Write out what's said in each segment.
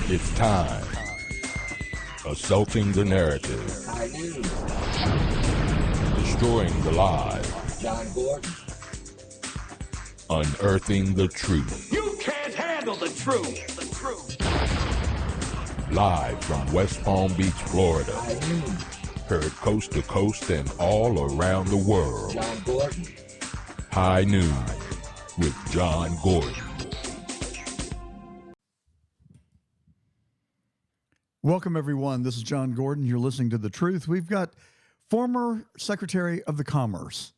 It's time. Assaulting the narrative. Destroying the lie. Unearthing the truth. You can't handle the truth. Live from West Palm Beach, Florida. Heard coast to coast and all around the world. High Noon with John Gordon. Welcome, everyone. This is John Gordon. You're listening to The Truth. We've got former Secretary of the Commerce,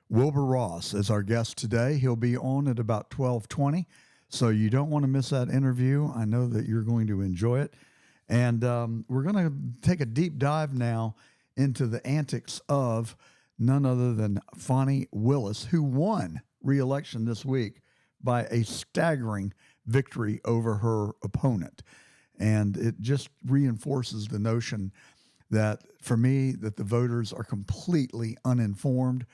Wilbur Ross, as our guest today. He'll be on at about 12:20, so you don't want to miss that interview. I know that you're going to enjoy it. And we're going to take a deep dive now into the antics of none other than Fani Willis, who won re-election this week by a staggering victory over her opponent. And it just reinforces the notion that, for me, that the voters are completely uninformed,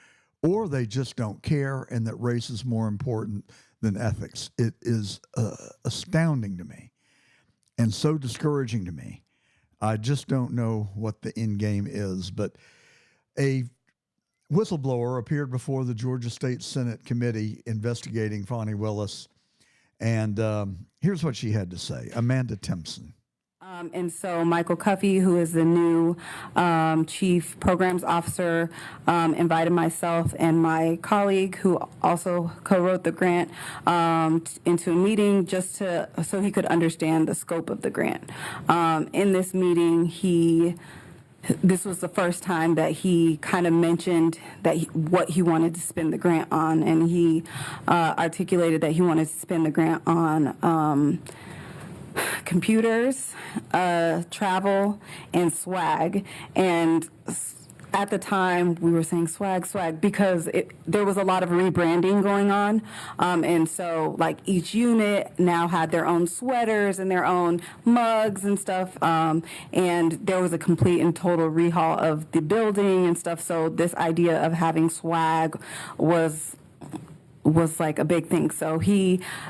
or they just don't care, and that race is more important than ethics. It is astounding to me and so discouraging to me. I just don't know what the end game is. But a whistleblower appeared before the Georgia State Senate committee investigating Fani Willis. And here's what she had to say. Amanda Timpson. And so Michael Cuffey, who is the new chief programs officer, invited myself and my colleague, who also co-wrote the grant, into a meeting just so he could understand the scope of the grant. In this meeting, this was the first time that he kind of mentioned that what he wanted to spend the grant on, and he articulated that he wanted to spend the grant on computers, travel, and swag. And at the time, we were saying swag, because there was a lot of rebranding going on. And so, like, each unit now had their own sweaters and their own mugs and stuff. And there was a complete and total rehaul of the building and stuff. So this idea of having swag was like a big thing. So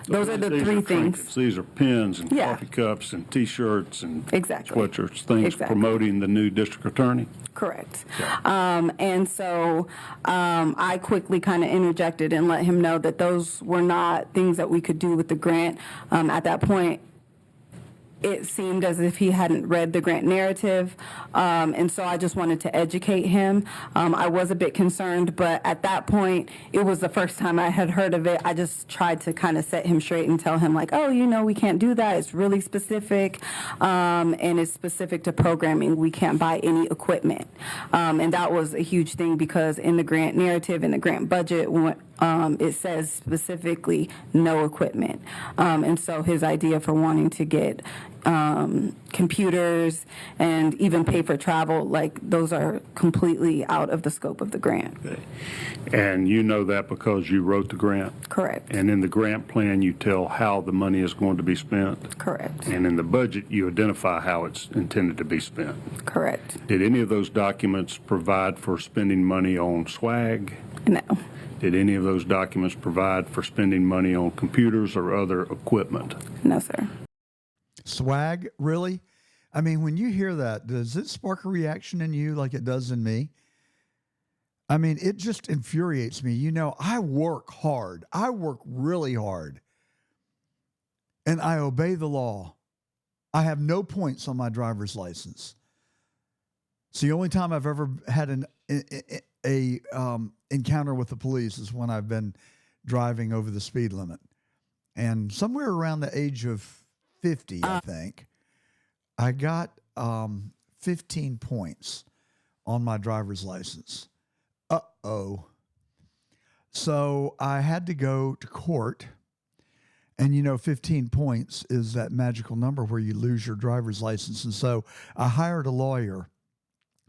those are the three things. Trinkets. These are pins and coffee cups and T-shirts and sweatshirts, things promoting the new district attorney. Correct. And so I quickly kind of interjected and let him know that those were not things that we could do with the grant. At that point, it seemed as if he hadn't read the grant narrative, and so I just wanted to educate him. I was a bit concerned, but at that point, it was the first time I had heard of it. I just tried to kind of set him straight and tell him, like, oh, we can't do that. It's really specific, and it's specific to programming. We can't buy any equipment. And that was a huge thing, because in the grant narrative, in the grant budget, it says specifically no equipment. And so his idea for wanting to get computers and even pay for travel, like, those are completely out of the scope of the grant. Okay. And you know that because you wrote the grant? Correct. And in the grant plan, you tell how the money is going to be spent? Correct. And in the budget, you identify how it's intended to be spent? Correct. Did any of those documents provide for spending money on swag? No. Did any of those documents provide for spending money on computers or other equipment? No, sir. Swag, really? I mean, when you hear that, does it spark a reaction in you like it does in me? I mean, it just infuriates me. I work hard. I work really hard. And I obey the law. I have no points on my driver's license. It's the only time I've ever had an encounter with the police is when I've been driving over the speed limit. And somewhere around the age of 50, I think, I got 15 points on my driver's license. Uh-oh. So I had to go to court. And 15 points is that magical number where you lose your driver's license. And so I hired a lawyer,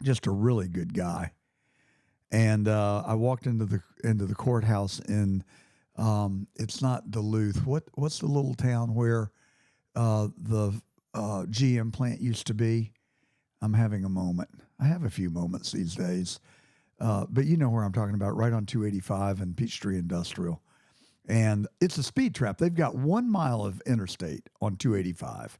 just a really good guy. And I walked into the courthouse in it's not Duluth. What's the little town where the GM plant used to be? I'm having a moment. I have a few moments these days. But you know where I'm talking about, right on 285 and Peachtree Industrial. And it's a speed trap. They've got 1 mile of interstate on 285.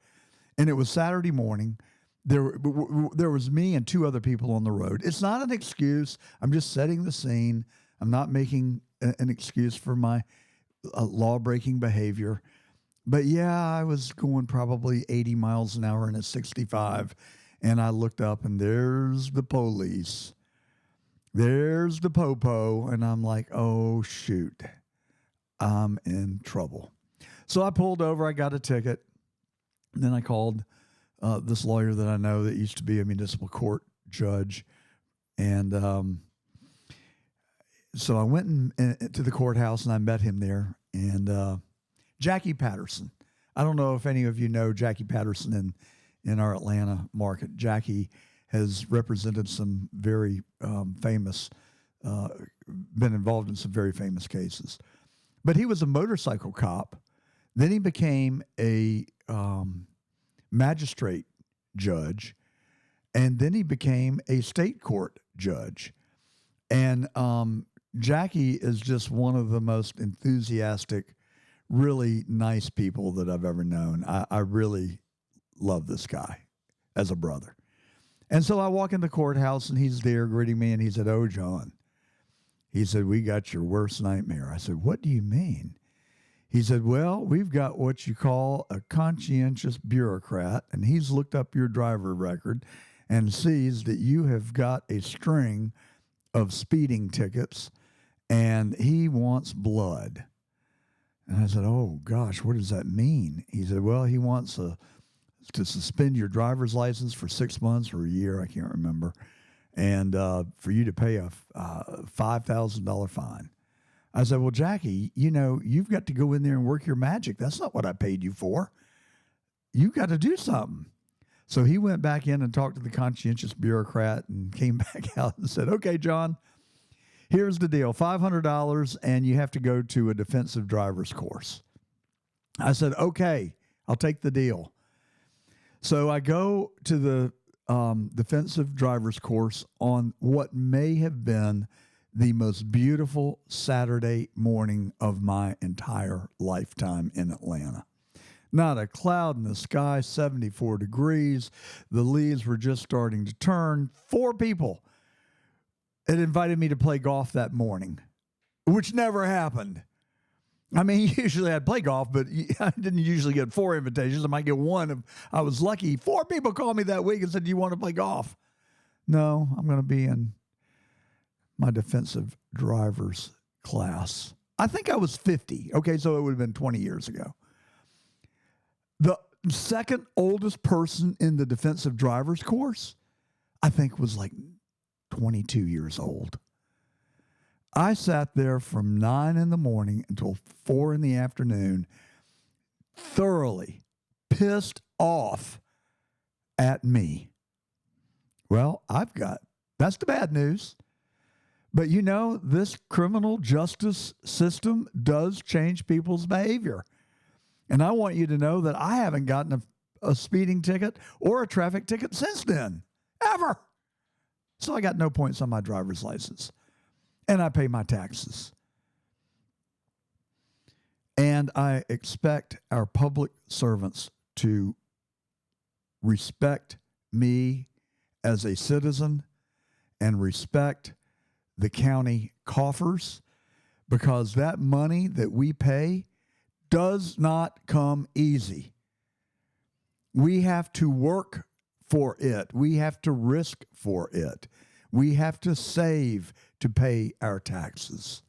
And it was Saturday morning. There was me and 2 other people on the road. It's not an excuse. I'm just setting the scene. I'm not making an excuse for my law-breaking behavior. But yeah, I was going probably 80 miles an hour in a 65. And I looked up and there's the police. There's the popo. And I'm like, oh, shoot. I'm in trouble. So I pulled over. I got a ticket. And then I called this lawyer that I know that used to be a municipal court judge. And so I went to the courthouse and I met him there. And Jackie Patterson. I don't know if any of you know Jackie Patterson in our Atlanta market. Jackie has represented some very famous, been involved in some very famous cases. But he was a motorcycle cop. Then he became a magistrate judge, and then he became a state court judge. And Jackie is just one of the most enthusiastic, really nice people that I've ever known. I really love this guy as a brother. And so I walk in the courthouse, and he's there greeting me, and he said, "Oh, John," he said, "we got your worst nightmare." I said, "What do you mean?" He said, "Well, we've got what you call a conscientious bureaucrat, and he's looked up your driver record and sees that you have got a string of speeding tickets, and he wants blood." And I said, "Oh, gosh, what does that mean?" He said, "Well, he wants to suspend your driver's license for 6 months or a year, I can't remember, and for you to pay a $5,000 fine." I said, "Well, Jackie, you've got to go in there and work your magic. That's not what I paid you for. You've got to do something." So he went back in and talked to the conscientious bureaucrat and came back out and said, "Okay, John, here's the deal, $500, and you have to go to a defensive driver's course." I said, "Okay, I'll take the deal." So I go to the defensive driver's course on what may have been the most beautiful Saturday morning of my entire lifetime in Atlanta. Not a cloud in the sky, 74 degrees. The leaves were just starting to turn. 4 people had invited me to play golf that morning, which never happened. I mean, usually I'd play golf, but I didn't usually get 4 invitations. I might get 1 if I was lucky. 4 people called me that week and said, "Do you want to play golf?" No, I'm going to be in my defensive driver's class. I think I was 50. Okay, so it would have been 20 years ago. The second oldest person in the defensive driver's course, I think, was like 22 years old. I sat there from 9 in the morning until 4 in the afternoon, thoroughly pissed off at me. Well, that's the bad news. But this criminal justice system does change people's behavior. And I want you to know that I haven't gotten a speeding ticket or a traffic ticket since then, ever. So I got no points on my driver's license. And I pay my taxes. And I expect our public servants to respect me as a citizen and respect the county coffers, because that money that we pay does not come easy. We have to work for it. We have to risk for it. We have to save to pay our taxes.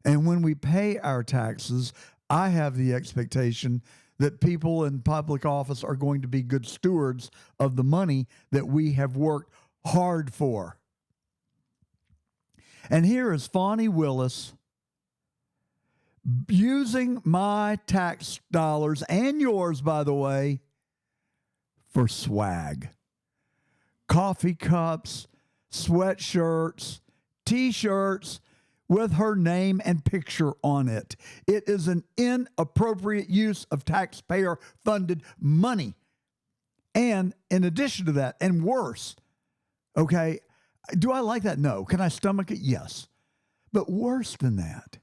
And when we pay our taxes, I have the expectation that people in public office are going to be good stewards of the money that we have worked hard for. And here is Fani Willis using my tax dollars, and yours, by the way, for swag. Coffee cups, sweatshirts, T-shirts with her name and picture on it. It is an inappropriate use of taxpayer-funded money. And in addition to that, and worse, okay, do I like that? No. Can I stomach it? Yes. But worse than that,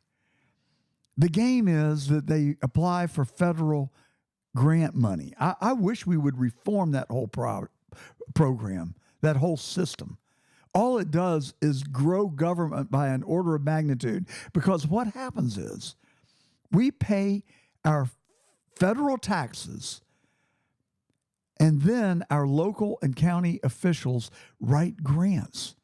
the game is that they apply for federal grant money. I wish we would reform that whole program, that whole system. All it does is grow government by an order of magnitude, because what happens is we pay our federal taxes, and then our local and county officials write grants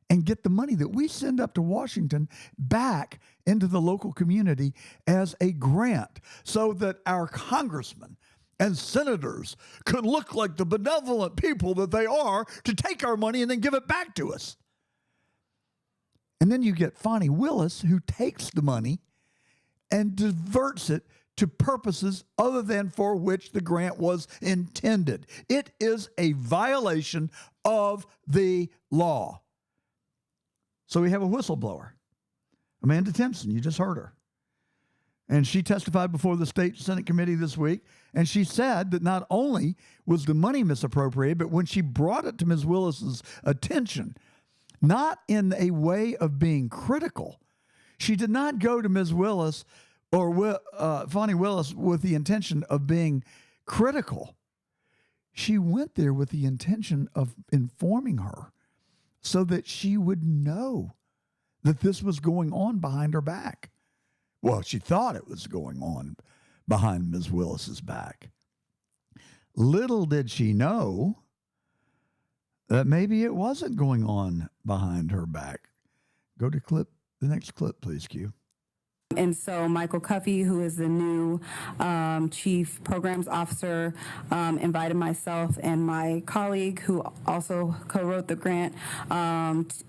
and get the money that we send up to Washington back into the local community as a grant, so that our congressmen and senators could look like the benevolent people that they are to take our money and then give it back to us. And then you get Fani Willis, who takes the money and diverts it to purposes other than for which the grant was intended. It is a violation of the law. So we have a whistleblower, Amanda Timpson. You just heard her. And she testified before the State Senate Committee this week, and she said that not only was the money misappropriated, but when she brought it to Ms. Willis's attention, not in a way of being critical, she did not go to Ms. Willis or Fani Willis with the intention of being critical. She went there with the intention of informing her so that she would know that this was going on behind her back. Well, she thought it was going on behind Ms. Willis's back. Little did she know that maybe it wasn't going on behind her back. Go to the next clip, please, Q. And so Michael Cuffey, who is the new chief programs officer, invited myself and my colleague, who also co-wrote the grant,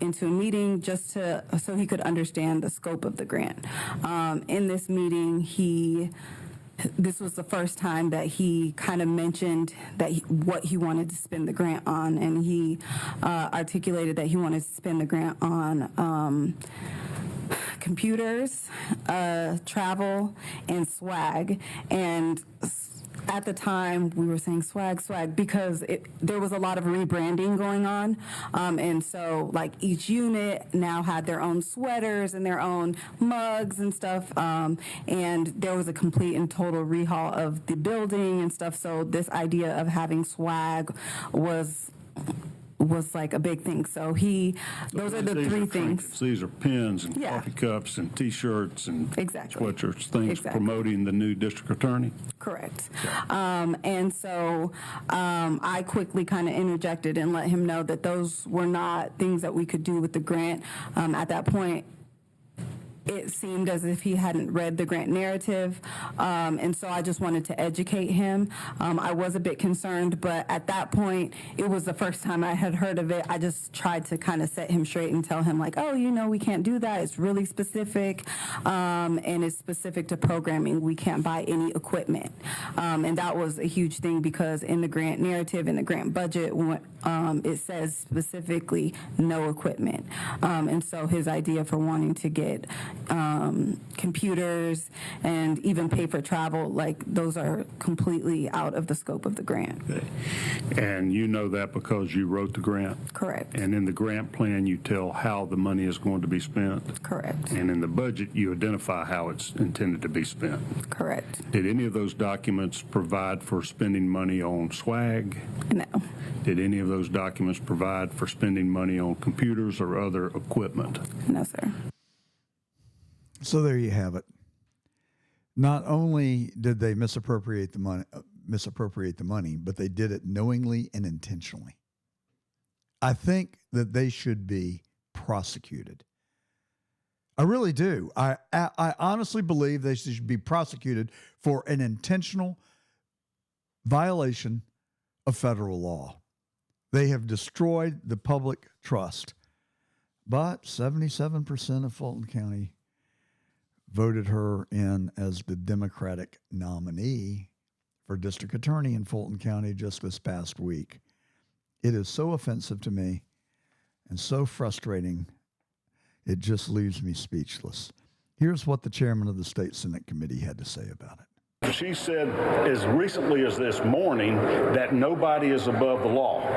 into a meeting just so he could understand the scope of the grant. In this meeting, this was the first time that he kind of mentioned that what he wanted to spend the grant on, and he articulated that he wanted to spend the grant on computers, travel, and swag. And at the time, we were saying swag, because there was a lot of rebranding going on. And so, like, each unit now had their own sweaters and their own mugs and stuff. And there was a complete and total rehaul of the building and stuff. So this idea of having swag was like a big thing. So those are the three things. These are pins and coffee cups and T-shirts and sweatshirts, things promoting the new district attorney? Correct. And so I quickly kind of interjected and let him know that those were not things that we could do with the grant. At that point, it seemed as if he hadn't read the grant narrative, and so I just wanted to educate him. I was a bit concerned, but at that point, it was the first time I had heard of it. I just tried to kind of set him straight and tell him, like, oh, we can't do that. It's really specific, and it's specific to programming. We can't buy any equipment. And that was a huge thing, because in the grant narrative, in the grant budget, it says specifically no equipment. And so his idea for wanting to get computers and even pay for travel, like, those are completely out of the scope of the grant. Okay. And you know that because you wrote the grant? Correct. And in the grant plan, you tell how the money is going to be spent? Correct. And in the budget, you identify how it's intended to be spent? Correct. Did any of those documents provide for spending money on swag? No. Did any of those documents provide for spending money on computers or other equipment? No, sir. So there you have it. Not only did they misappropriate the money, but they did it knowingly and intentionally. I think that they should be prosecuted. I really do. I honestly believe they should be prosecuted for an intentional violation of federal law. They have destroyed the public trust. But 77% of Fulton County voted her in as the Democratic nominee for district attorney in Fulton County just this past week. It is so offensive to me and so frustrating, it just leaves me speechless. Here's what the chairman of the State Senate Committee had to say about it. She said as recently as this morning that nobody is above the law.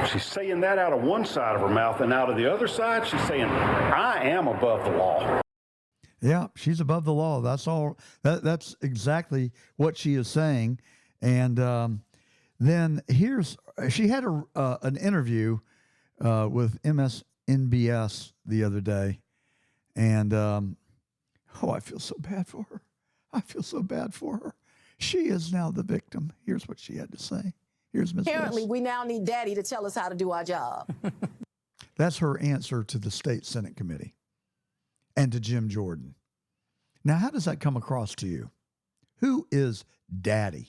She's saying that out of one side of her mouth, and out of the other side, she's saying, I am above the law. Yeah, she's above the law. That's all. That's exactly what she is saying. And then she had an interview with MSNBS the other day. And, I feel so bad for her. I feel so bad for her. She is now the victim. Here's what she had to say. Here's Ms. Apparently, Willis. we now need Daddy to tell us how to do our job. That's her answer to the state Senate committee and to Jim Jordan. Now, how does that come across to you? Who is Daddy?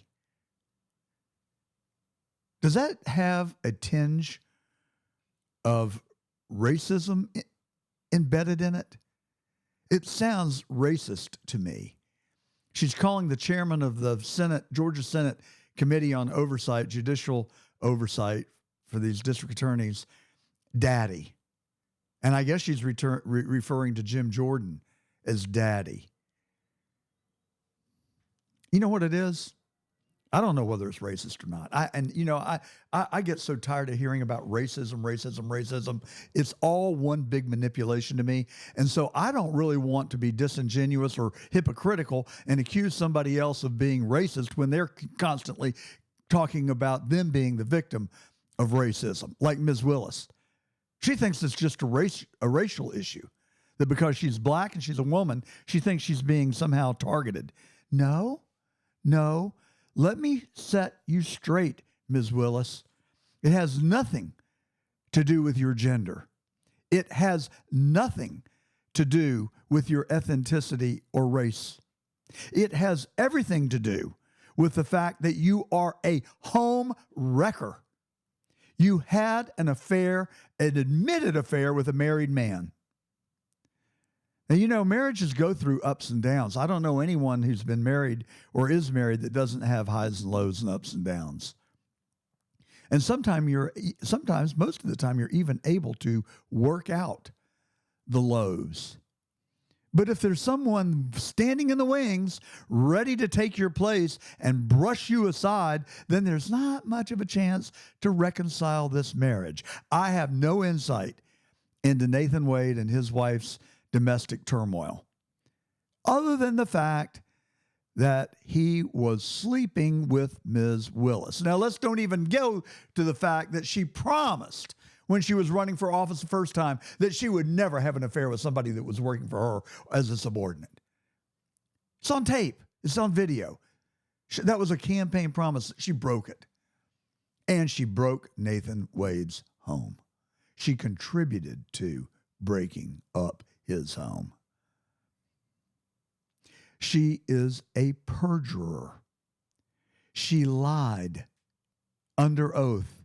Does that have a tinge of racism embedded in it? It sounds racist to me. She's calling the chairman of the Georgia Senate Committee on Oversight, Judicial Oversight for these district attorneys, Daddy. And I guess she's referring to Jim Jordan as Daddy. You know what it is? I don't know whether it's racist or not. I get so tired of hearing about racism. It's all one big manipulation to me. And so I don't really want to be disingenuous or hypocritical and accuse somebody else of being racist when they're constantly talking about them being the victim of racism, like Ms. Willis. She thinks it's just a racial issue, that because she's black and she's a woman, she thinks she's being somehow targeted. No. Let me set you straight, Ms. Willis. It has nothing to do with your gender. It has nothing to do with your ethnicity or race. It has everything to do with the fact that you are a home wrecker. You had an affair, an admitted affair with a married man. Now, marriages go through ups and downs. I don't know anyone who's been married or is married that doesn't have highs and lows and ups and downs. And sometimes, most of the time, you're even able to work out the lows. But if there's someone standing in the wings, ready to take your place and brush you aside, then there's not much of a chance to reconcile this marriage. I have no insight into Nathan Wade and his wife's domestic turmoil, other than the fact that he was sleeping with Ms. Willis. Now, let's don't even go to the fact that she promised when she was running for office the first time that she would never have an affair with somebody that was working for her as a subordinate. It's on tape. It's on video. That was a campaign promise. She broke it. And she broke Nathan Wade's home. She contributed to breaking up his home. She is a perjurer. She lied under oath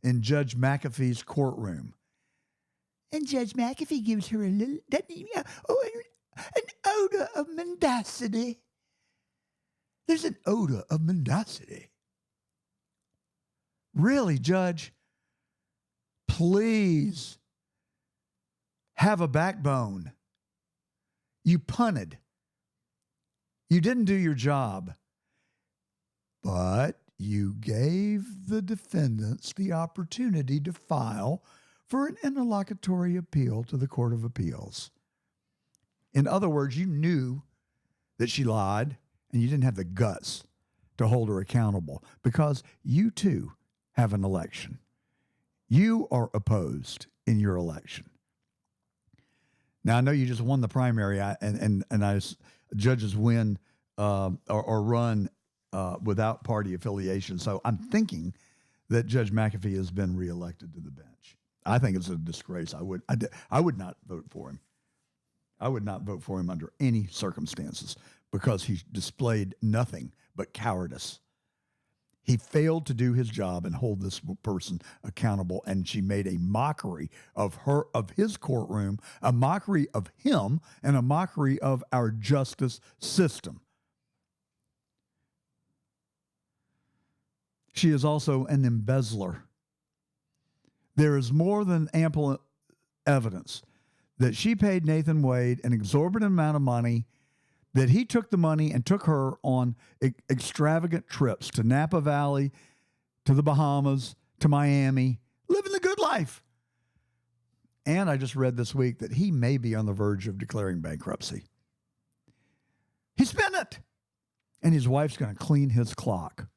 in Judge McAfee's courtroom. And Judge McAfee gives her an odor of mendacity. There's an odor of mendacity. Really, Judge? Please have a backbone. You punted. You didn't do your job. But you gave the defendants the opportunity to file for an interlocutory appeal to the Court of Appeals. In other words, you knew that she lied and you didn't have the guts to hold her accountable because you too have an election. You are opposed in your election. Now, I know you just won the primary, and judges win or run without party affiliation. So I'm thinking that Judge McAfee has been reelected to the bench. I think it's a disgrace. I would not vote for him. I would not vote for him under any circumstances because he displayed nothing but cowardice. He failed to do his job and hold this person accountable, and she made a mockery of his courtroom, a mockery of him, and a mockery of our justice system. She is also an embezzler. There is more than ample evidence that she paid Nathan Wade an exorbitant amount of money, that he took the money and took her on extravagant trips to Napa Valley, to the Bahamas, to Miami, living the good life. And I just read this week that he may be on the verge of declaring bankruptcy. He spent it. And his wife's going to clean his clock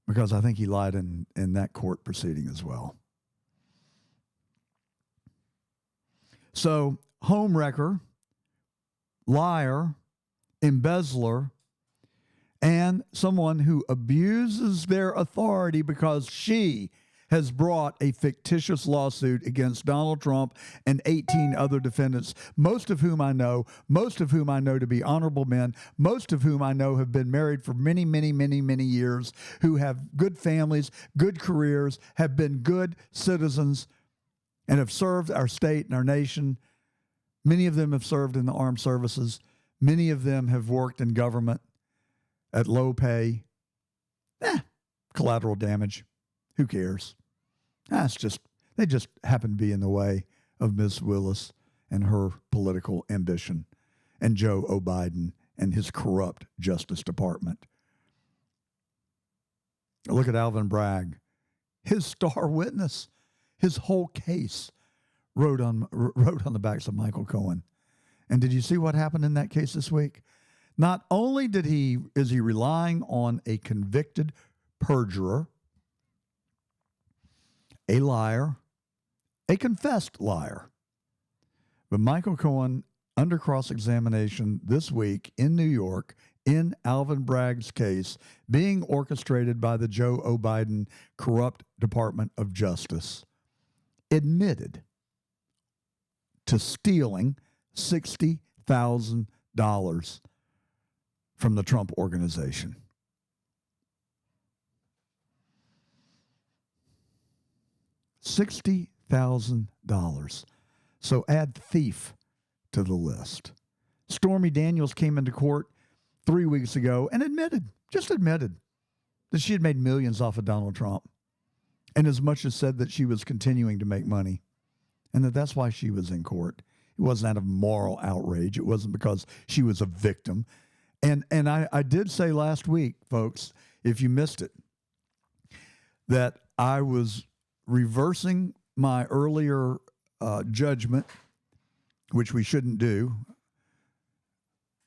because I think he lied in that court proceeding as well. So, homewrecker, liar, embezzler, and someone who abuses their authority because she has brought a fictitious lawsuit against Donald Trump and 18 other defendants, most of whom I know to be honorable men, most of whom I know have been married for many, many, many, many years, who have good families, good careers, have been good citizens, and have served our state and our nation. Many of them have served in the armed services. Many of them have worked in government at low pay. Collateral damage. Who cares? They just happen to be in the way of Ms. Willis and her political ambition, and Joe Biden and his corrupt Justice Department. Look at Alvin Bragg, his star witness, his whole case rode on the backs of Michael Cohen. And did you see what happened in that case this week? Not only is he relying on a convicted perjurer, a liar, a confessed liar, but Michael Cohen, under cross-examination this week in New York, in Alvin Bragg's case, being orchestrated by the Joe Biden corrupt Department of Justice, admitted to stealing $60,000 from the Trump organization. $60,000. So add thief to the list. Stormy Daniels came into court 3 weeks ago and admitted that she had made millions off of Donald Trump, and as much as said that she was continuing to make money, and that's why she was in court. It wasn't out of moral outrage. It wasn't because she was a victim. And I did say last week, folks, if you missed it, that I was reversing my earlier judgment, which we shouldn't do,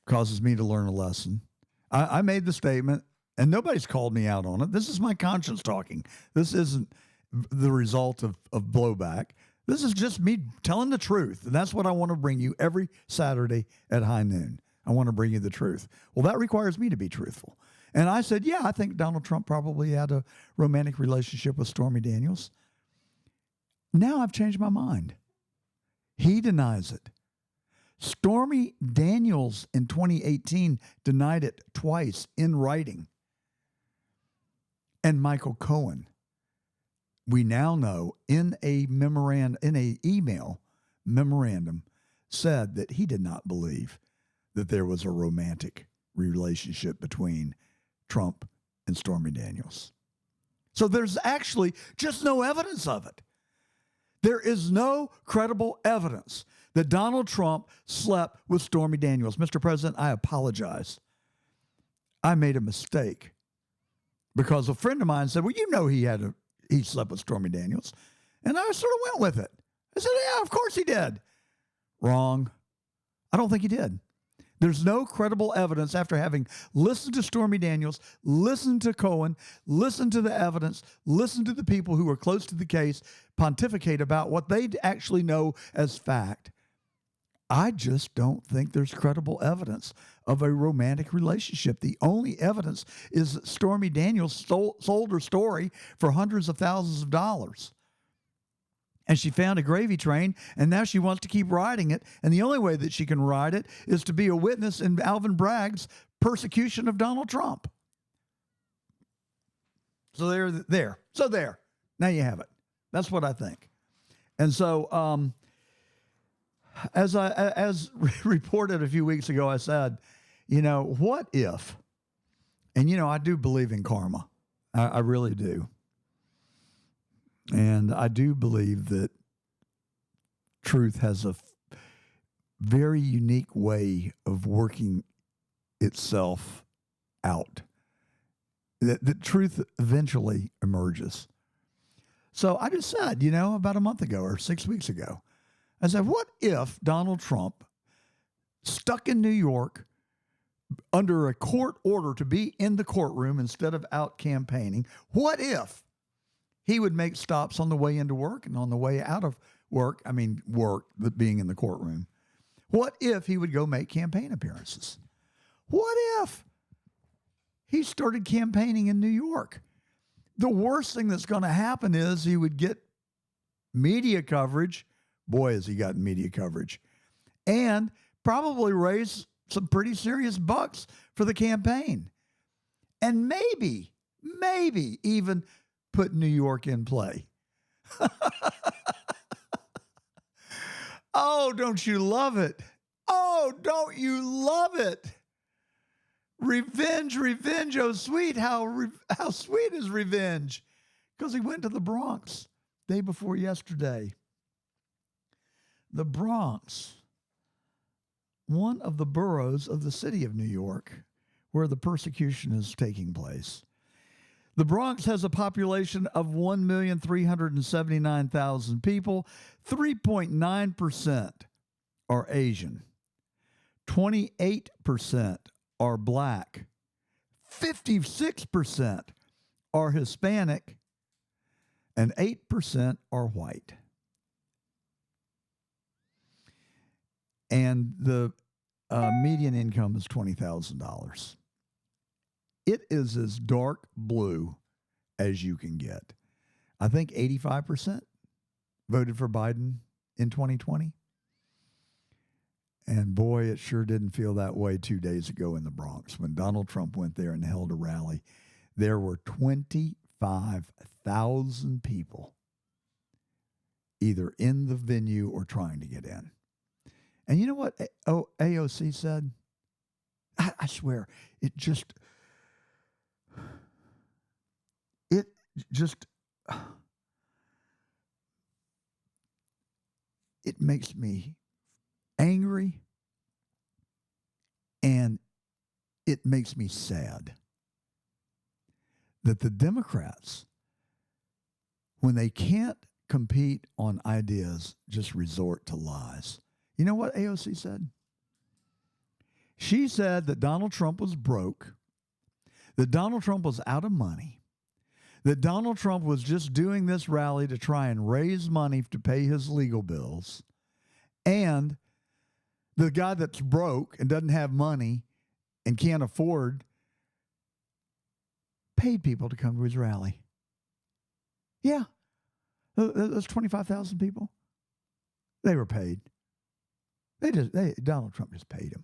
causes me to learn a lesson. I made the statement, and nobody's called me out on it. This is my conscience talking. This isn't the result of blowback. This is just me telling the truth, and that's what I want to bring you every Saturday at high noon. I want to bring you the truth. Well, that requires me to be truthful. And I said, yeah, I think Donald Trump probably had a romantic relationship with Stormy Daniels. Now I've changed my mind. He denies it. Stormy Daniels in 2018 denied it twice in writing. And Michael Cohen, we now know in a email memorandum, said that he did not believe that there was a romantic relationship between Trump and Stormy Daniels. So there's actually just no evidence of it. There is no credible evidence that Donald Trump slept with Stormy Daniels. Mr. President, I apologize. I made a mistake because a friend of mine said, well, you know he slept with Stormy Daniels. And I sort of went with it. I said, yeah, of course he did. Wrong. I don't think he did. There's no credible evidence after having listened to Stormy Daniels, listened to Cohen, listened to the evidence, listened to the people who were close to the case pontificate about what they actually know as fact. I just don't think there's credible evidence of a romantic relationship. The only evidence is that Stormy Daniels sold her story for hundreds of thousands of dollars. And she found a gravy train, and now she wants to keep riding it. And the only way that she can ride it is to be a witness in Alvin Bragg's persecution of Donald Trump. So there. So there. Now you have it. That's what I think. And so, as reported a few weeks ago, I said, what if? And I do believe in karma. I really do. And I do believe that truth has a very unique way of working itself out. That truth eventually emerges. So I just said, about a month ago or 6 weeks ago, I said, what if Donald Trump, stuck in New York, under a court order to be in the courtroom instead of out campaigning. What if he would make stops on the way into work and on the way out of work? I mean, work, being in the courtroom. What if he would go make campaign appearances? What if he started campaigning in New York? The worst thing that's going to happen is he would get media coverage. Boy, has he gotten media coverage. And probably raise some pretty serious bucks for the campaign. And maybe even put New York in play. Oh, don't you love it? Oh, don't you love it? Revenge, revenge, oh sweet, how sweet is revenge. Because he went to the Bronx day before yesterday. The Bronx, one of the boroughs of the city of New York, where the persecution is taking place. The Bronx has a population of 1,379,000 people. 3.9% are Asian. 28% are Black. 56% are Hispanic. And 8% are white. And the median income is $20,000. It is as dark blue as you can get. I think 85% voted for Biden in 2020. And boy, it sure didn't feel that way 2 days ago in the Bronx. When Donald Trump went there and held a rally, there were 25,000 people either in the venue or trying to get in. And you know what AOC said? I swear, it makes me angry, and it makes me sad that the Democrats, when they can't compete on ideas, just resort to lies. You know what AOC said? She said that Donald Trump was broke, that Donald Trump was out of money, that Donald Trump was just doing this rally to try and raise money to pay his legal bills, and the guy that's broke and doesn't have money and can't afford paid people to come to his rally. Yeah, those 25,000 people, they were paid. Donald Trump just paid him.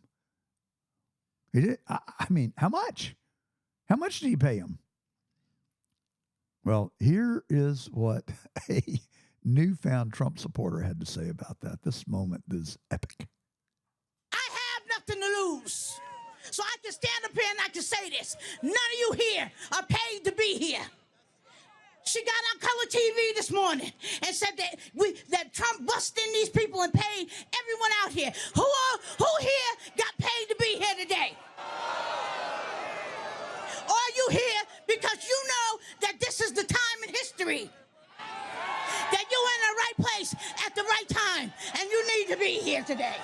He did. I mean, how much? How much did he pay him? Well, here is what a newfound Trump supporter had to say about that. This moment is epic. I have nothing to lose. So I can stand up here and I can say this. None of you here are paid to be here. She got on color TV this morning and said that Trump busted in these people and paid everyone out here. Who here got paid to be here today? Are you here because you know that this is the time in history? That you're in the right place at the right time and you need to be here today.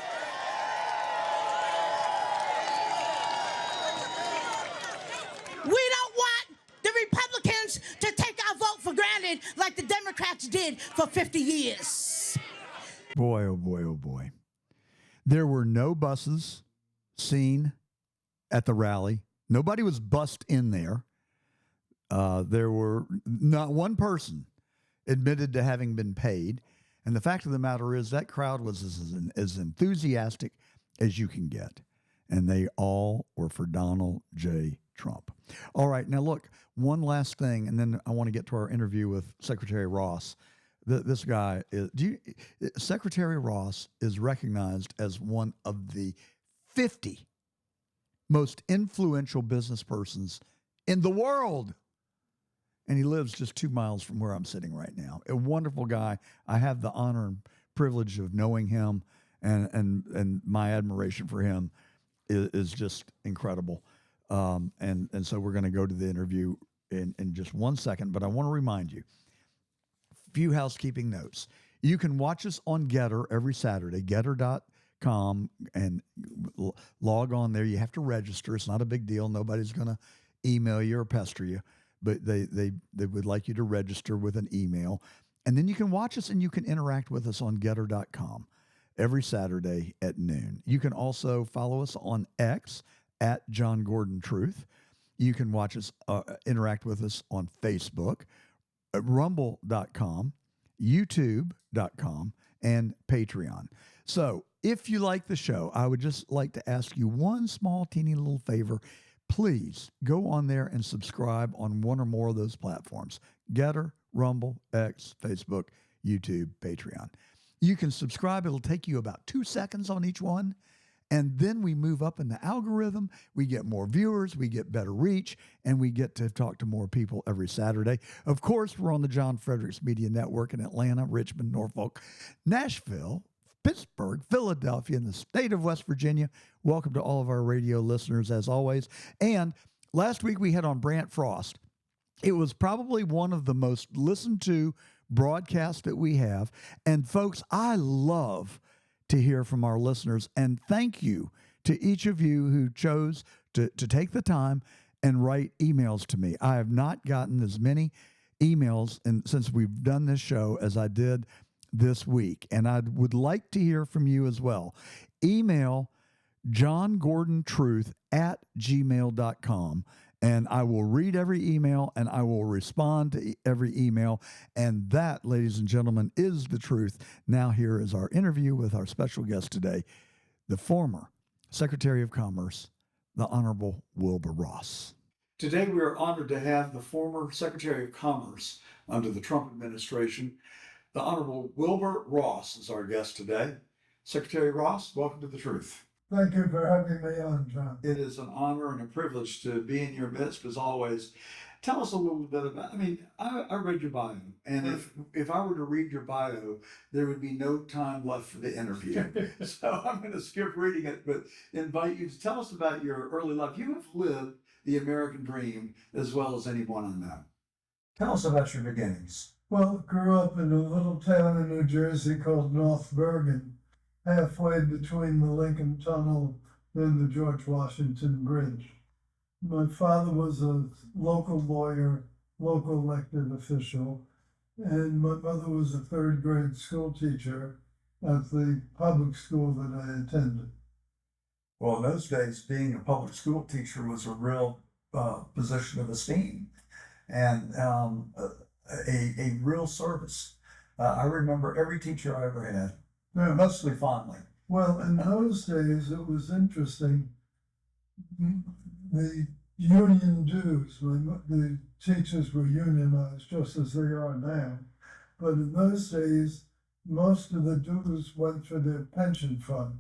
We don't want the Republicans to take our vote for granted like the Democrats did for 50 years. Boy, oh boy, oh boy. There were no buses seen at the rally. Nobody was bussed in there. There were not one person admitted to having been paid. And the fact of the matter is that crowd was as enthusiastic as you can get. And they all were for Donald J. Trump. All right, now look, one last thing, and then I want to get to our interview with Secretary Ross. This guy is, Secretary Ross is recognized as one of the 50 most influential business persons in the world. And he lives just 2 miles from where I'm sitting right now. A wonderful guy. I have the honor and privilege of knowing him, and my admiration for him is just incredible. And so we're going to go to the interview in just 1 second, but I want to remind you, a few housekeeping notes. You can watch us on Getter every Saturday, getter.com. gethard.com and log on there. You have to register. It's not a big deal. Nobody's going to email you or pester you, but they would like you to register with an email. And then you can watch us and you can interact with us on gethard.com every Saturday at noon. You can also follow us on X at John Gordon Truth. You can watch us, interact with us on Facebook, at rumble.com, youtube.com, and Patreon. So if you like the show, I would just like to ask you one small, teeny little favor. Please go on there and subscribe on one or more of those platforms: Getter, Rumble, X, Facebook, YouTube, Patreon. You can subscribe. It'll take you about 2 seconds on each one. And then we move up in the algorithm. We get more viewers, we get better reach, and we get to talk to more people every Saturday. Of course, we're on the John Fredericks Media Network in Atlanta, Richmond, Norfolk, Nashville, Pittsburgh, Philadelphia, and the state of West Virginia. Welcome to all of our radio listeners, as always. And last week we had on Brant Frost. It was probably one of the most listened to broadcasts that we have. And folks, I love to hear from our listeners, and thank you to each of you who chose to take the time and write emails to me. I have not gotten as many emails since we've done this show as I did this week, and I would like to hear from you as well. Email johngordontruth@gmail.com, and I will read every email and I will respond to every email. And that, ladies and gentlemen, is the truth. Now here is our interview with our special guest today, the former Secretary of Commerce, the Honorable Wilbur Ross. Today we are honored to have the former Secretary of Commerce under the Trump administration, the Honorable Wilbur Ross, is our guest today. Secretary Ross, welcome to The Truth. Thank you for having me on, John. It is an honor and a privilege to be in your midst, as always. Tell us a little bit about, I read your bio, and if I were to read your bio, there would be no time left for the interview. So I'm going to skip reading it, but invite you to tell us about your early life. You have lived the American dream as well as anyone I know. Tell us about your beginnings. Well, grew up in a little town in New Jersey called North Bergen, halfway between the Lincoln Tunnel and the George Washington Bridge. My father was a local lawyer, local elected official, and my mother was a third grade school teacher at the public school that I attended. Well, in those days, being a public school teacher was a real position of esteem and a real service. I remember every teacher I ever had. Yeah. Mostly fondly. Well, in those days, it was interesting. The union dues, the teachers were unionized just as they are now. But in those days, most of the dues went for their pension fund.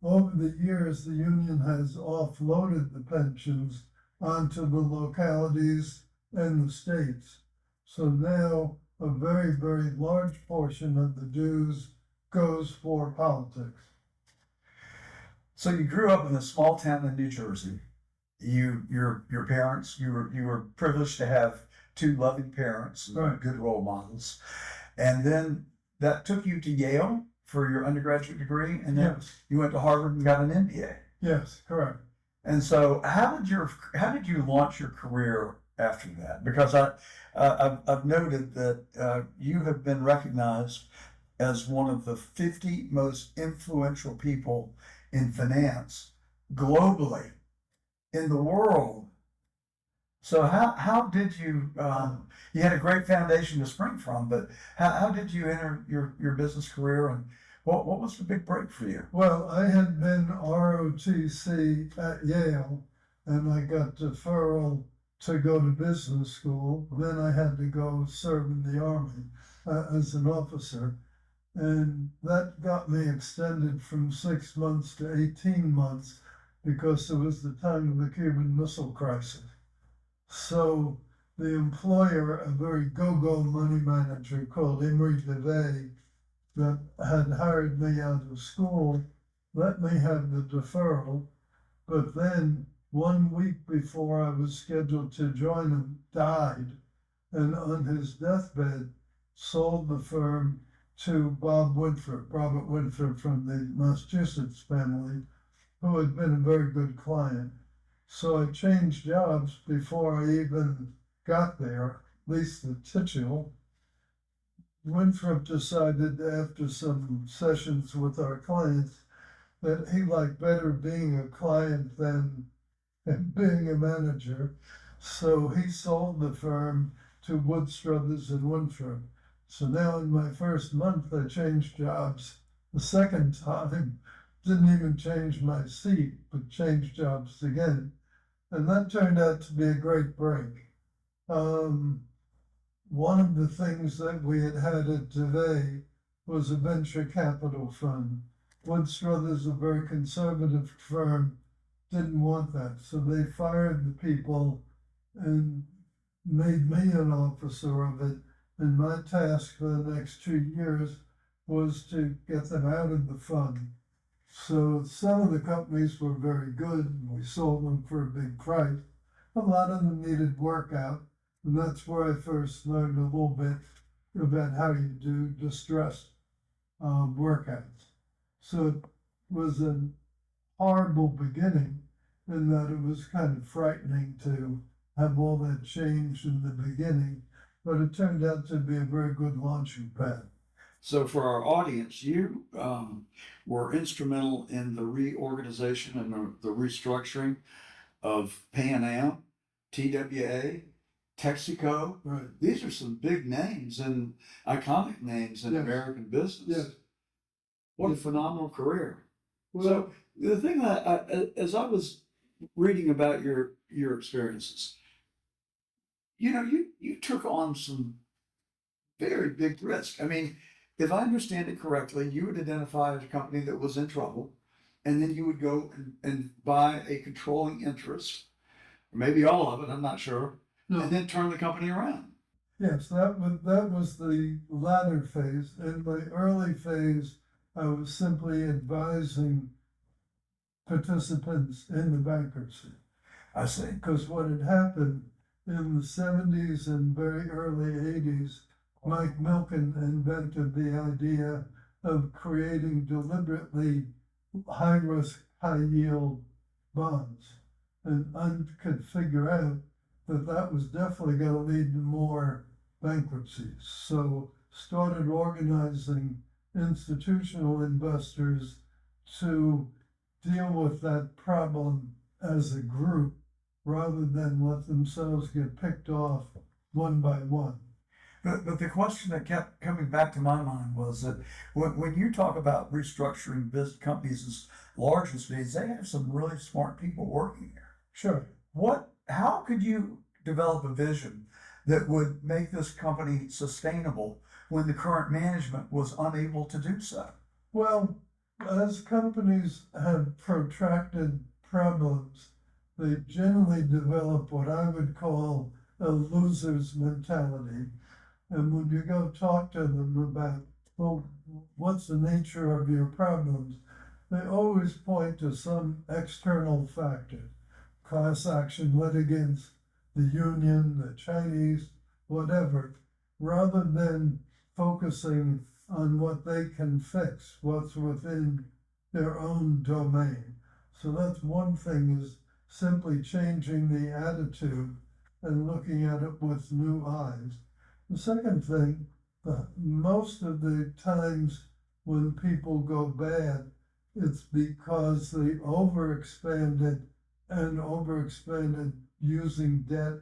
Over the years, the union has offloaded the pensions onto the localities and the states. So now a very, very large portion of the dues goes for politics. So you grew up in a small town in New Jersey. Your parents, you were privileged to have two loving parents, right, good role models, and then that took you to Yale for your undergraduate degree, and then yes, you went to Harvard and got an MBA. Yes, correct. And so, how did you launch your career after that? Because I've noted that you have been recognized as one of the 50 most influential people in finance globally in the world. So how did you, you had a great foundation to spring from, but how did you enter your business career, and what was the big break for you? Well, I had been ROTC at Yale, and I got deferral to go to business school. Then I had to go serve in the Army as an officer. And that got me extended from 6 months to 18 months because it was the time of the Cuban Missile Crisis. So the employer, a very go-go money manager called Emery DeVay, that had hired me out of school, let me have the deferral. But then 1 week before I was scheduled to join him, died, and on his deathbed sold the firm to Bob Winthrop, Robert Winthrop from the Massachusetts family, who had been a very good client. So I changed jobs before I even got there, at least the titular. Winthrop decided after some sessions with our clients that he liked better being a client than being a manager. So he sold the firm to Wood Struthers and Winthrop. So now in my first month, I changed jobs the second time. Didn't even change my seat, but changed jobs again. And that turned out to be a great break. One of the things that we had at today was a venture capital fund. Wood Struthers, a very conservative firm, didn't want that. So they fired the people and made me an officer of it. And my task for the next 2 years was to get them out of the fund. So some of the companies were very good, and we sold them for a big price. A lot of them needed workout, and that's where I first learned a little bit about how you do distress workouts. So it was a horrible beginning in that it was kind of frightening to have all that change in the beginning, but it turned out to be a very good launching pad. So for our audience, you were instrumental in the reorganization and the restructuring of Pan Am, TWA, Texaco. Right. These are some big names and iconic names in Yes. American business. Yes. What a phenomenal career. Well, So the thing that as I was reading about your experiences, you took on some very big risk. I mean, if I understand it correctly, you would identify a company that was in trouble, and then you would go and buy a controlling interest, or maybe all of it, I'm not sure, no. and then turn the company around. Yes, that was the latter phase. In my early phase, I was simply advising participants in the bankruptcy. I see. Because what had happened in the 70s and very early 80s, Mike Milken invented the idea of creating deliberately high-risk, high-yield bonds. And I could figure out that that was definitely going to lead to more bankruptcies. So started organizing institutional investors to deal with that problem as a group rather than let themselves get picked off one by one. But the question that kept coming back to my mind was that when you talk about restructuring business companies as large as these, they have some really smart people working there. Sure. How could you develop a vision that would make this company sustainable when the current management was unable to do so? Well, as companies have protracted problems, they generally develop what I would call a loser's mentality. And when you go talk to them about, well, what's the nature of your problems, they always point to some external factor. Class action litigants, the union, the Chinese, whatever, rather than focusing on what they can fix, what's within their own domain. So that's one thing, is simply changing the attitude and looking at it with new eyes. The second thing, most of the times when people go bad, it's because they overexpanded using debt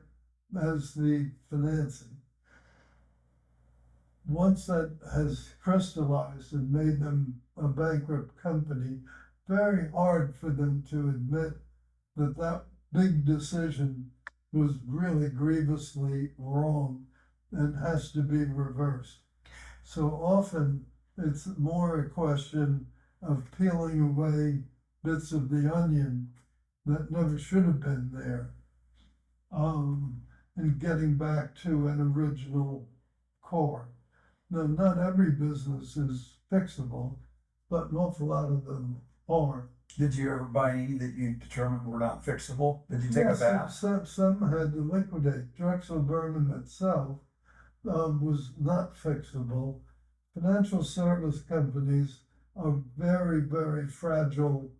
as the financing. Once that has crystallized and made them a bankrupt company, very hard for them to admit that that big decision was really grievously wrong and has to be reversed. So often it's more a question of peeling away bits of the onion that never should have been there, and getting back to an original core. Now, not every business is fixable, but an awful lot of them are. Did you ever buy any that you determined were not fixable? Did you take a bath? Some had to liquidate. Drexel Burnham itself was not fixable. financial service companies are very, very fragile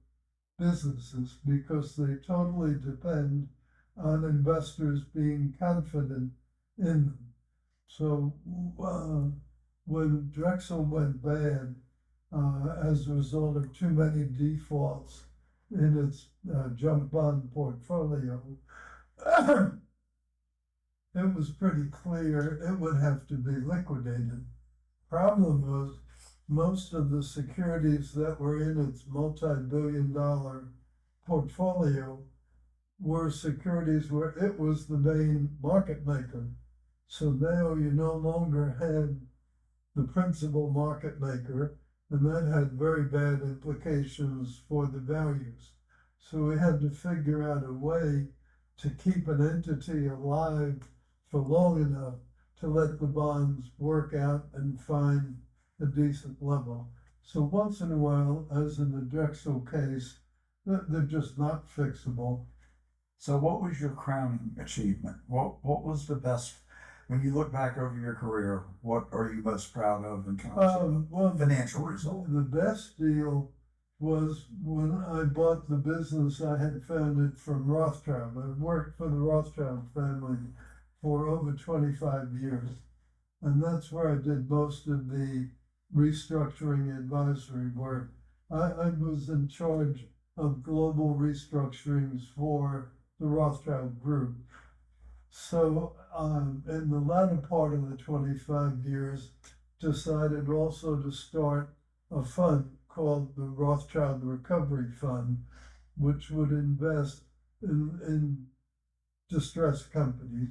businesses because they totally depend on investors being confident in them. So when Drexel went bad as a result of too many defaults in its junk bond portfolio, it was pretty clear it would have to be liquidated. Problem was, most of the securities that were in its multi-billion-dollar portfolio were securities where it was the main market maker. So now you no longer had the principal market maker, and that had very bad implications for the values. So we had to figure out a way to keep an entity alive for long enough to let the bonds work out and find a decent level. So once in a while, as in the Drexel case, they're just not fixable. So what was your crowning achievement? What was the best, when you look back over your career, what are you most proud of in terms of financial result? The best deal was when I bought the business I had founded from Rothschild. I worked for the Rothschild family for over 25 years. And that's where I did most of the restructuring advisory work. I was in charge of global restructurings for the Rothschild Group. So in the latter part of the 25 years, decided also to start a fund called the Rothschild Recovery Fund, which would invest in distressed companies,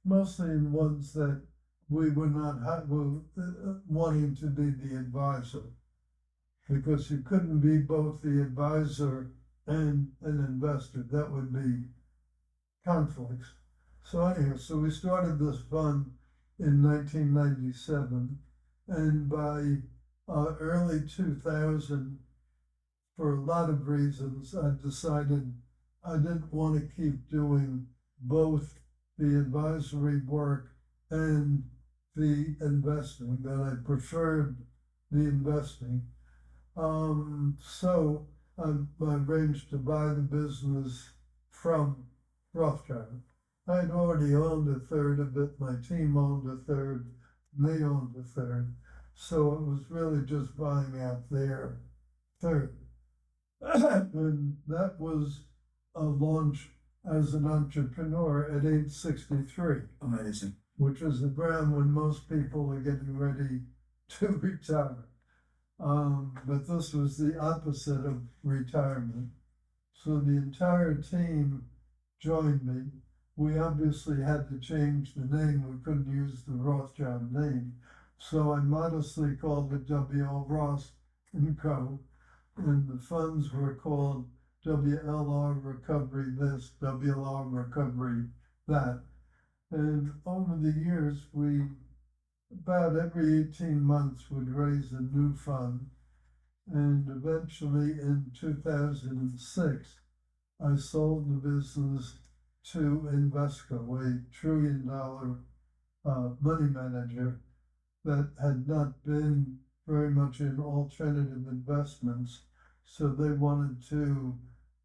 mostly in ones that we were not wanting to be the advisor, because you couldn't be both the advisor and an investor. That would be conflicts. So anyhow, so we started this fund in 1997, and by early 2000, for a lot of reasons, I decided I didn't want to keep doing both the advisory work and the investing, that I preferred the investing. So I arranged to buy the business from Rothschild. I had already owned a third of it, my team owned a third, and they owned a third. So it was really just buying out their third. And that was a launch as an entrepreneur at age 63. Amazing. Which was around when most people are getting ready to retire. But this was the opposite of retirement. So the entire team joined me. We obviously had to change the name. We couldn't use the Rothschild name. So I modestly called it W.L. Ross & Co. And the funds were called WLR Recovery this, WLR Recovery that. And over the years, we, about every 18 months, would raise a new fund. And eventually in 2006, I sold the business to Invesco, a $1 trillion money manager that had not been very much in alternative investments. So they wanted to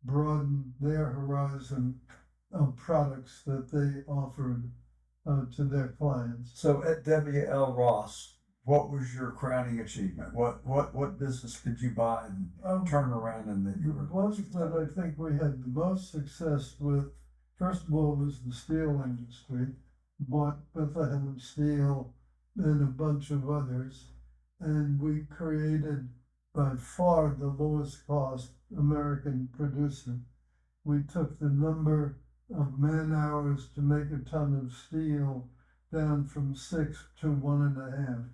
broaden their horizon of products that they offered to their clients. So at W.L. Ross, what was your crowning achievement? What business did you buy and turn around and that you were? The ones that I think we had the most success with, first of all, was the steel industry. Bought Bethlehem Steel and a bunch of others. And we created by far the lowest cost American producer. We took the number of man hours to make a ton of steel down from 6 to 1.5.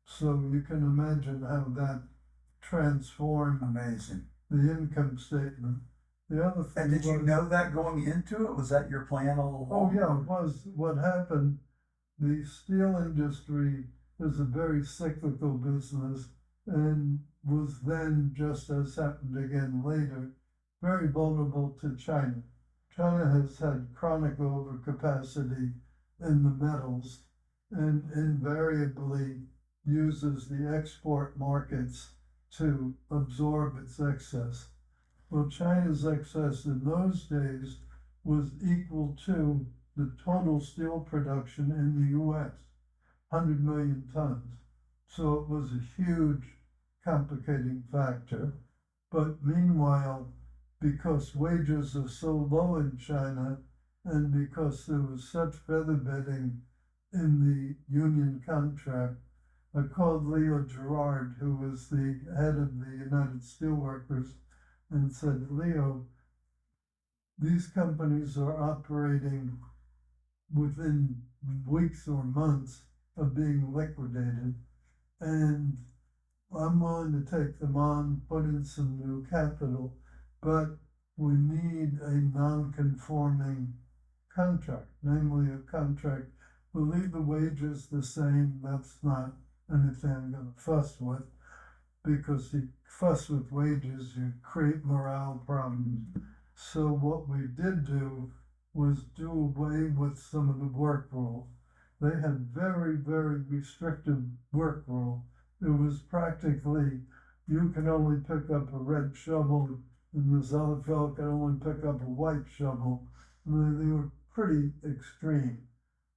So you can imagine how that transformed Amazing. the income statement. The other thing. And did you know that going into it? Was that your plan all along? Oh yeah, it was. What happened, the steel industry is a very cyclical business and was then, just as happened again later, very vulnerable to China. China has had chronic overcapacity in the metals, and invariably uses the export markets to absorb its excess. Well, China's excess in those days was equal to the total steel production in the U.S., 100 million tons. So it was a huge complicating factor. But meanwhile, because wages are so low in China and because there was such feather bedding in the union contract, I called Leo Gerard, who was the head of the United Steelworkers, and said, Leo, these companies are operating within weeks or months of being liquidated, and I'm willing to take them on, put in some new capital, but we need a non-conforming contract, namely a contract. We'll leave the wages the same. That's not anything I'm going to fuss with, because you fuss with wages, you create morale problems. So what we did do was do away with some of the work rules. They had very, very restrictive work rule. It was practically, you can only pick up a red shovel, and this other fellow can only pick up a white shovel. I mean, they were pretty extreme.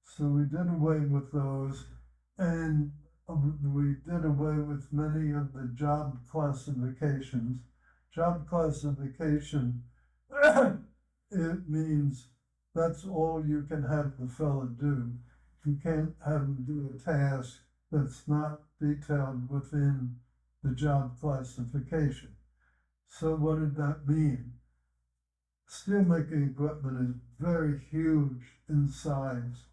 So we did away with those, and we did away with many of the job classifications. Job classification, it means that's all you can have the fellow do. You can't have him do a task that's not detailed within the job classification. So what did that mean? Steelmaking equipment is very huge in size,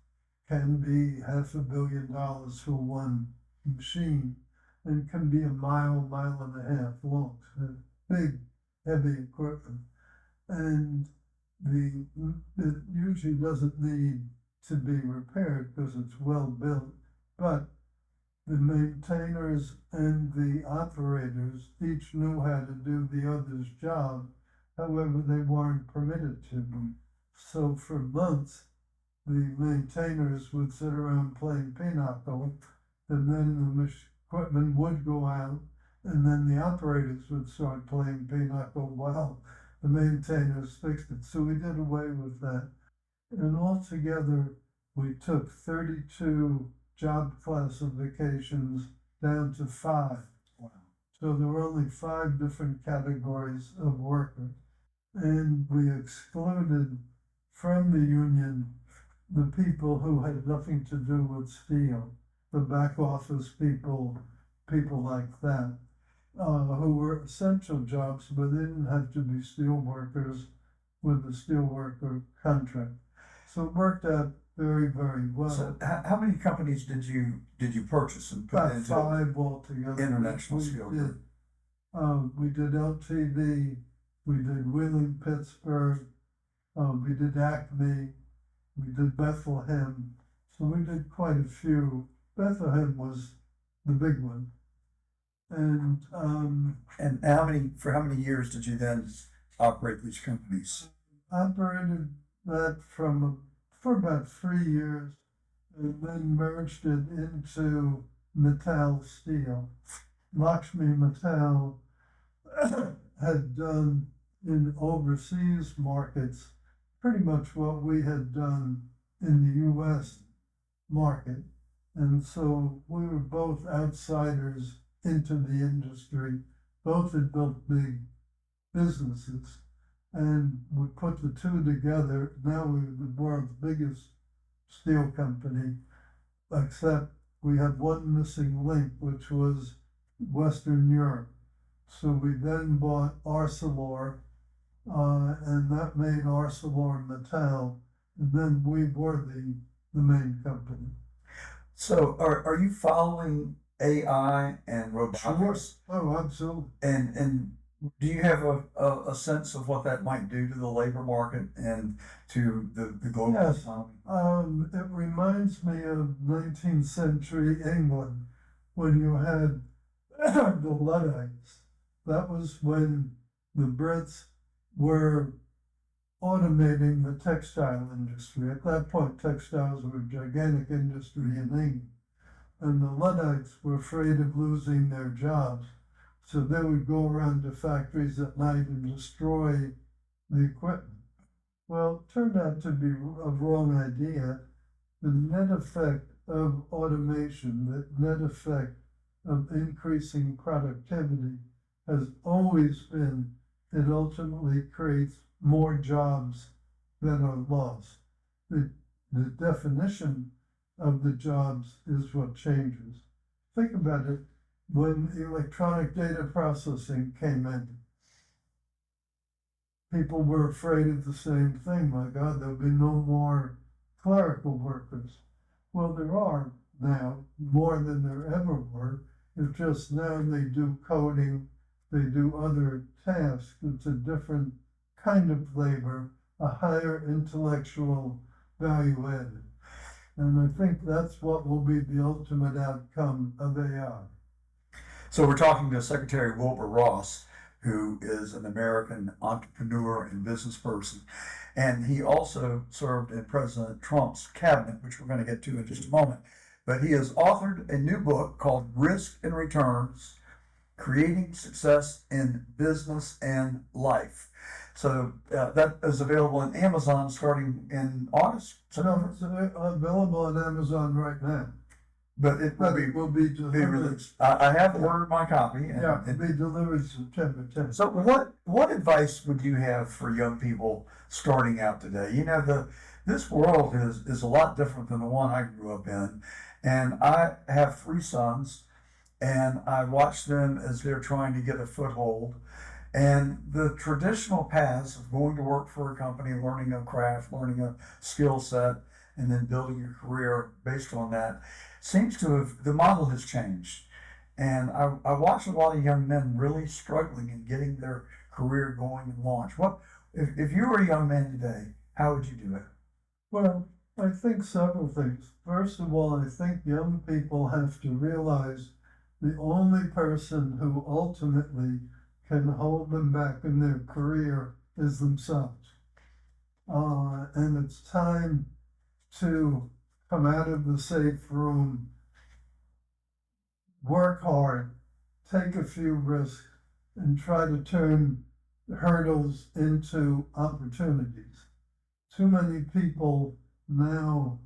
can be $500 million for one machine, and can be a mile, mile and a half long. Big, heavy equipment. And it usually doesn't need to be repaired because it's well built, but the maintainers and the operators each knew how to do the other's job. However, they weren't permitted to. So for months, the maintainers would sit around playing pinochle, and then the equipment would go out, and then the operators would start playing pinochle while the maintainers fixed it. So we did away with that. And altogether, we took 32 job classifications down to 5. Wow. So there were only 5 different categories of workers. And we excluded from the union the people who had nothing to do with steel, the back office people, people like that, who were essential jobs, but they didn't have to be steel workers with a steel worker contract. So it worked out very, very well. So how many companies did you purchase and put About into 5 altogether. International Steel Group? We did LTD, we did Wheeling, Pittsburgh, we did Acme, we did Bethlehem. So we did quite a few. Bethlehem was the big one. And for how many years did you then operate these companies? Operated that for about 3 years, and then merged it into Mittal Steel. Lakshmi Mittal had done in overseas markets pretty much what we had done in the U.S. market. And so we were both outsiders into the industry. Both had built big businesses. And we put the two together. Now we're the world's biggest steel company, except we had one missing link, which was Western Europe. So we then bought Arcelor, and that made ArcelorMittal, and then we were the main company. So are you following AI and robotics? Sure. Oh, absolutely. And do you have a sense of what that might do to the labor market and to the global economy? It reminds me of 19th century England when you had the Luddites. That was when the Brits were automating the textile industry. At that point, textiles were a gigantic industry in England. and the Luddites were afraid of losing their jobs. So they would go around to factories at night and destroy the equipment. Well, it turned out to be a wrong idea. The net effect of automation, the net effect of increasing productivity has always been it ultimately creates more jobs than are lost. The definition of the jobs is what changes. Think about it. When electronic data processing came in, people were afraid of the same thing. My God, there'll be no more clerical workers. Well, there are now more than there ever were. It's just now they do coding, they do other tasks. It's a different kind of labor, a higher intellectual value added. And I think that's what will be the ultimate outcome of AI. So we're talking to Secretary Wilbur Ross, who is an American entrepreneur and business person. And he also served in President Trump's cabinet, which we're going to get to in just a moment. But he has authored a new book called Risk and Returns, Creating Success in Business and Life. So that is available on Amazon starting in August. No, it's available on Amazon right now. But it will be delivered. I have ordered my copy. And it'll be delivered September 10th. So what advice would you have for young people starting out today? You know, this world is a lot different than the one I grew up in. And I have 3 sons, and I watch them as they're trying to get a foothold. And the traditional paths of going to work for a company, learning a craft, learning a skill set, and then building your career based on that, seems to have, the model has changed. And I watch a lot of young men really struggling and getting their career going and launch. If you were a young man today, how would you do it? Well, I think several things. First of all, I think young people have to realize the only person who ultimately can hold them back in their career is themselves. And it's time to come out of the safe room, work hard, take a few risks, and try to turn hurdles into opportunities. Too many people now,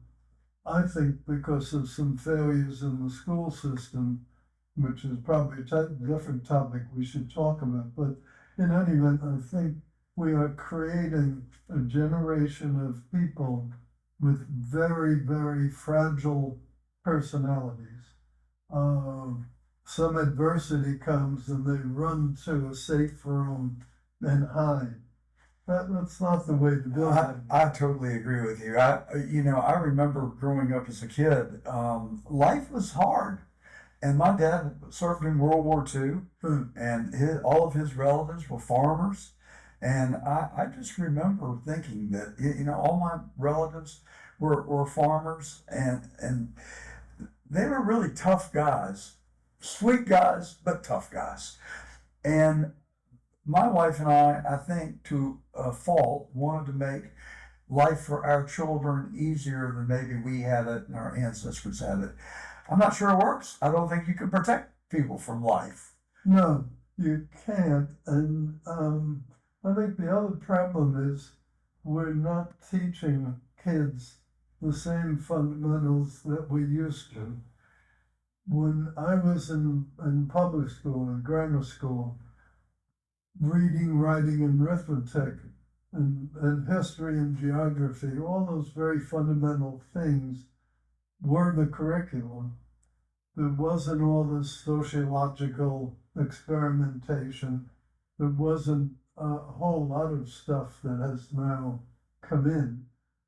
I think because of some failures in the school system, which is probably a different topic we should talk about, but in any event, I think we are creating a generation of people with very, very fragile personalities. Some adversity comes and they run to a safe room and hide. That's not the way to do it. I totally agree with you. I remember growing up as a kid, life was hard. And my dad served in World War II, and all of his relatives were farmers. And I just remember thinking that, all my relatives were farmers, and they were really tough guys, sweet guys, but tough guys. And my wife and I think to a fault, wanted to make life for our children easier than maybe we had it and our ancestors had it. I'm not sure it works. I don't think you can protect people from life. No, you can't. And I think the other problem is we're not teaching kids the same fundamentals that we used to. When I was in public school and grammar school, reading, writing, and arithmetic, and history and geography, all those very fundamental things were the curriculum. There wasn't all this sociological experimentation. There wasn't a whole lot of stuff that has now come in.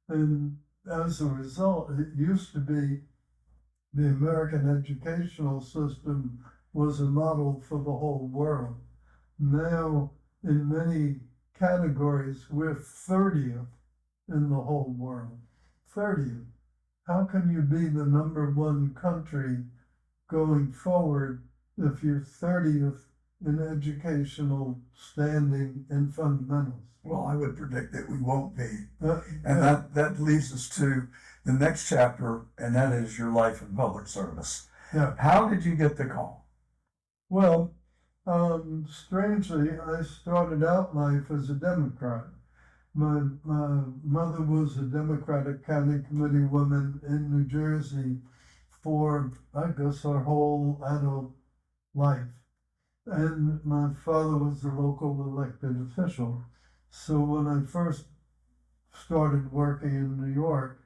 And as a result, it used to be the American educational system was a model for the whole world. Now, in many categories, we're 30th in the whole world. 30th. How can you be the #1 country going forward if you're 30th in educational standing and fundamentals? Well, I would predict that we won't be. And that leads us to the next chapter, and that is your life in public service. Yeah. How did you get the call? Well, strangely, I started out life as a Democrat. My mother was a Democratic County Committee woman in New Jersey for, I guess, our whole adult life. And my father was a local elected official. So when I first started working in New York,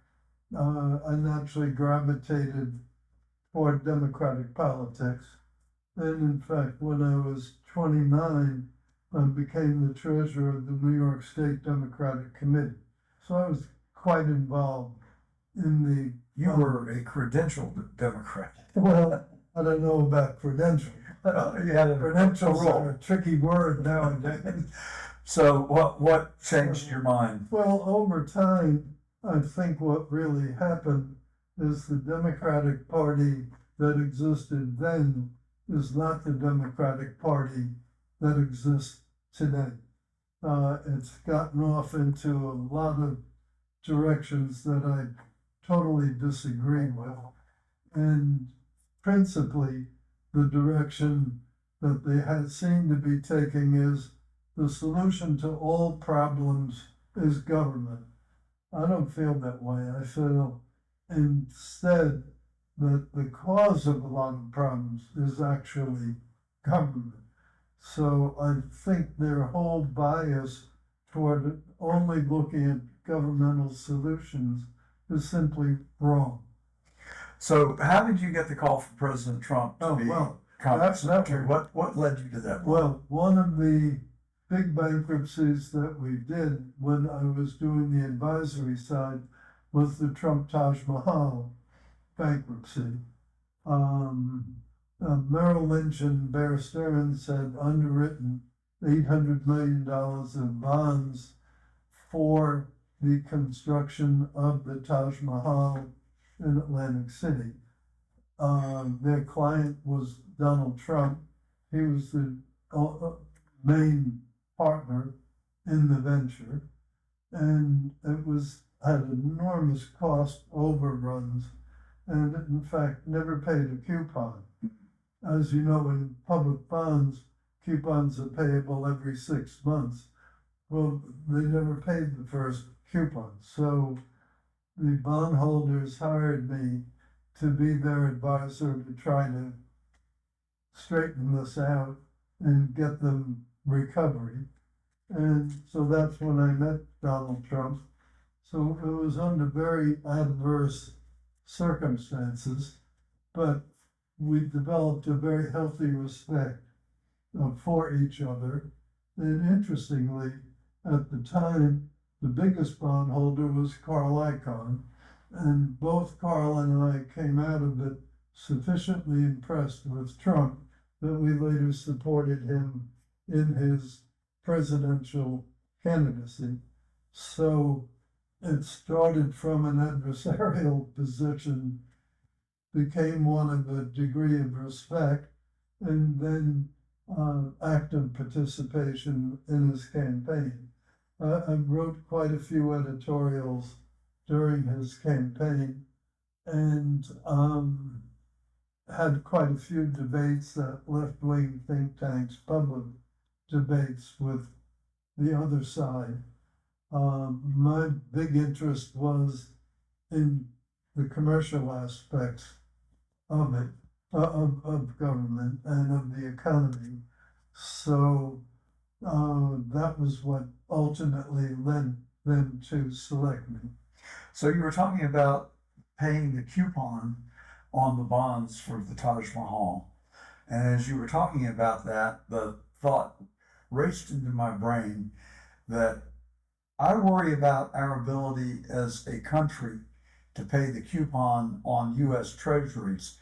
I naturally gravitated toward Democratic politics. And in fact, when I was 29, I became the treasurer of the New York State Democratic Committee. So I was quite involved in the... You were a credentialed Democrat. Well, I don't know about credentials. Credentials are a tricky word nowadays. So what changed your mind? Well, over time, I think what really happened is the Democratic Party that existed then is not the Democratic Party that exists today. It's gotten off into a lot of directions that I totally disagree with. And principally, the direction that they had seemed to be taking is the solution to all problems is government. I don't feel that way. I feel instead that the cause of a lot of problems is actually government. So I think their whole bias toward only looking at governmental solutions is simply wrong. So how did you get the call from President Trump to be Congress Secretary? What led you to that? Well, one of the big bankruptcies that we did when I was doing the advisory side was the Trump Taj Mahal bankruptcy. Merrill Lynch and Bear Stearns had underwritten $800 million of bonds for the construction of the Taj Mahal in Atlantic City. Their client was Donald Trump. He was the main partner in the venture, and it had enormous cost overruns, and in fact never paid a coupon. As you know, in public bonds, coupons are payable every 6 months. Well, they never paid the first coupon, so the bondholders hired me to be their advisor to try to straighten this out and get them recovery. And so that's when I met Donald Trump. So it was under very adverse circumstances, but we developed a very healthy respect for each other. And interestingly, at the time, the biggest bondholder was Carl Icahn, and both Carl and I came out of it sufficiently impressed with Trump that we later supported him in his presidential candidacy. So it started from an adversarial position, became one of a degree of respect, and then active participation in his campaign. I wrote quite a few editorials during his campaign and had quite a few debates at left-wing think tanks, public debates with the other side. My big interest was in the commercial aspects of it, of government and of the economy. So that was what ultimately led them to select me. So you were talking about paying the coupon on the bonds for the Taj Mahal. And as you were talking about that, the thought raced into my brain that I worry about our ability as a country to pay the coupon on U.S. Treasuries.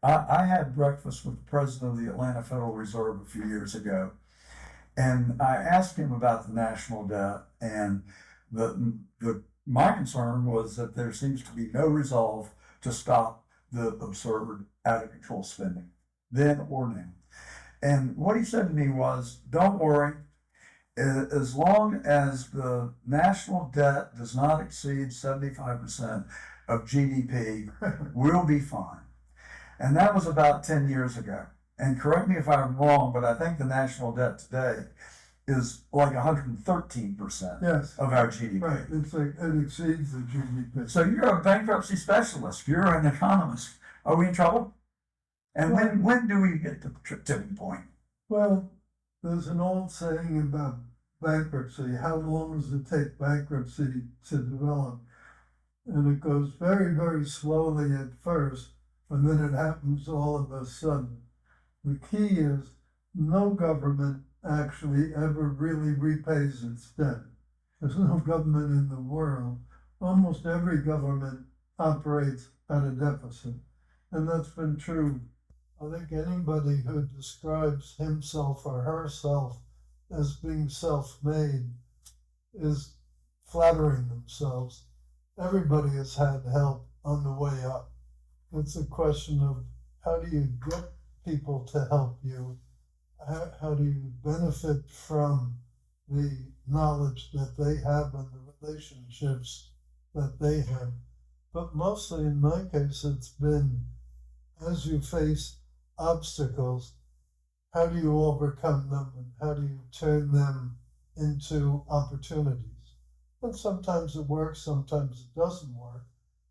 I had breakfast with the president of the Atlanta Federal Reserve a few years ago, and I asked him about the national debt, and my concern was that there seems to be no resolve to stop the absurd, out-of-control spending, then or now. And what he said to me was, don't worry, as long as the national debt does not exceed 75% of GDP, we'll be fine. And that was about 10 years ago. And correct me if I'm wrong, but I think the national debt today is like 113% Yes. of our GDP. Right, it exceeds the GDP. So you're a bankruptcy specialist. You're an economist. Are we in trouble? And when do we get to the tipping point? Well, there's an old saying about bankruptcy. How long does it take bankruptcy to develop? And it goes very, very slowly at first, and then it happens all of a sudden. The key is no government actually ever really repays its debt. There's no government in the world. Almost every government operates at a deficit. And that's been true. I think anybody who describes himself or herself as being self-made is flattering themselves. Everybody has had help on the way up. It's a question of how do you get people to help you? How do you benefit from the knowledge that they have and the relationships that they have? But mostly in my case, it's been as you face obstacles, how do you overcome them and how do you turn them into opportunities? And sometimes it works, sometimes it doesn't work.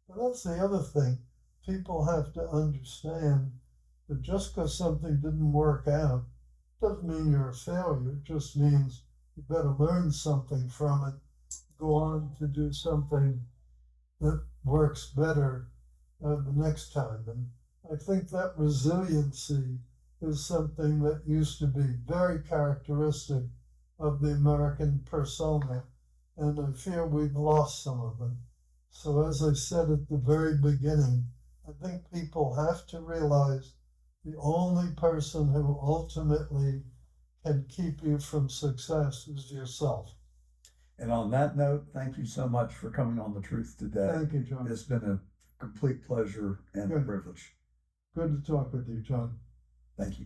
But that's the other thing. People have to understand that just because something didn't work out doesn't mean you're a failure. It just means you better learn something from it, go on to do something that works better the next time. And I think that resiliency is something that used to be very characteristic of the American persona, and I fear we've lost some of it. So as I said at the very beginning, I think people have to realize the only person who ultimately can keep you from success is yourself. And on that note, thank you so much for coming on The Truth today. Thank you, John. It's been a complete pleasure and a privilege. Good to talk with you, John. Thank you.